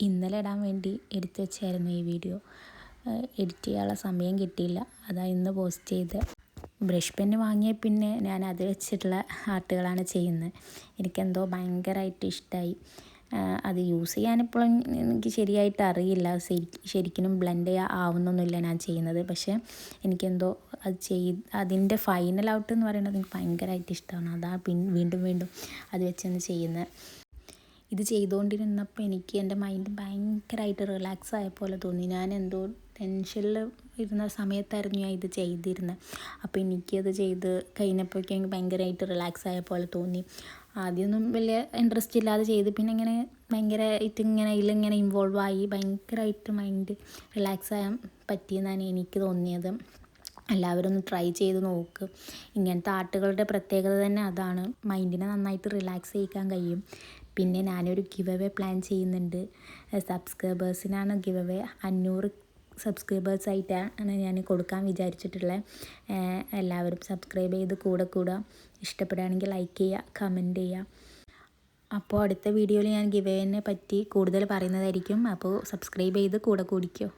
ഇന്നലെ ഇടാൻ വേണ്ടി എടുത്തു വെച്ചായിരുന്നു ഈ വീഡിയോ. എഡിറ്റ് ചെയ്യാനുള്ള സമയം കിട്ടിയില്ല, അതാ ഇന്ന് പോസ്റ്റ് ചെയ്ത്. ബ്രഷ് പെന്ന് വാങ്ങിയ പിന്നെ ഞാൻ അത് വെച്ചിട്ടുള്ള ആർട്ടുകളാണ് ചെയ്യുന്നത്. എനിക്കെന്തോ ഭയങ്കരമായിട്ട് ഇഷ്ടമായി. അത് യൂസ് ചെയ്യാനിപ്പോഴും എനിക്ക് ശരിയായിട്ട് അറിയില്ല, ശരിക്കും ബ്ലെൻഡ് ആവുന്നൊന്നുമില്ല ഞാൻ ചെയ്യുന്നത്. പക്ഷേ എനിക്കെന്തോ അതിൻ്റെ ഫൈനൽ ഔട്ട് എന്ന് പറയുന്നത് എനിക്ക് ഭയങ്കരമായിട്ട് ഇഷ്ടമാണ്. അതാ വീണ്ടും വീണ്ടും അത് വെച്ചൊന്ന് ചെയ്യുന്നത്. ഇത് ചെയ്തുകൊണ്ടിരുന്നപ്പോൾ എനിക്ക് എൻ്റെ മൈൻഡ് ഭയങ്കരമായിട്ട് റിലാക്സ് ആയ പോലെ തോന്നി. ഞാൻ എന്തോ ടെൻഷനിൽ ഇരുന്ന സമയത്തായിരുന്നു ഞാൻ ഇത് ചെയ്തിരുന്നത്. അപ്പോൾ എനിക്കത് ചെയ്ത് കഴിഞ്ഞപ്പോഴേക്കും എനിക്ക് ഭയങ്കരമായിട്ട് റിലാക്സ് ആയ പോലെ തോന്നി. ആദ്യമൊന്നും വലിയ ഇൻട്രസ്റ്റ് ഇല്ലാതെ ചെയ്ത് പിന്നെ ഇങ്ങനെ ഭയങ്കരമായിട്ട് ഇതിലിങ്ങനെ ഇൻവോൾവ് ആയി ഭയങ്കരമായിട്ട് മൈൻഡ് റിലാക്സ് ആകാൻ പറ്റിയെന്നാണ് എനിക്ക് തോന്നിയത്. എല്ലാവരും ഒന്ന് ട്രൈ ചെയ്ത് നോക്ക്. ഇങ്ങനത്തെ ആർട്ടുകളുടെ പ്രത്യേകത തന്നെ അതാണ്, മൈൻഡിനെ നന്നായിട്ട് റിലാക്സ് ചെയ്യിക്കാൻ കഴിയും. പിന്നെ ഞാനൊരു ഗിവ് അവേ പ്ലാൻ ചെയ്യുന്നുണ്ട്. സബ്സ്ക്രൈബേഴ്സിനാണ് ഗിവ് അവേ. 500 സബ്സ്ക്രൈബേഴ്സായിട്ടാണ് ഞാൻ കൊടുക്കാൻ വിചാരിച്ചിട്ടുള്ളത്. എല്ലാവരും സബ്സ്ക്രൈബ് ചെയ്ത് കൂടെ ഇഷ്ടപ്പെടുകയാണെങ്കിൽ ലൈക്ക് ചെയ്യുക, കമൻറ്റ് ചെയ്യുക. അപ്പോൾ അടുത്ത വീഡിയോയിൽ ഞാൻ ഗിവ് അവേനെ പറ്റി കൂടുതൽ പറയുന്നതായിരിക്കും. അപ്പോൾ സബ്സ്ക്രൈബ് ചെയ്ത് കൂടിക്കോ.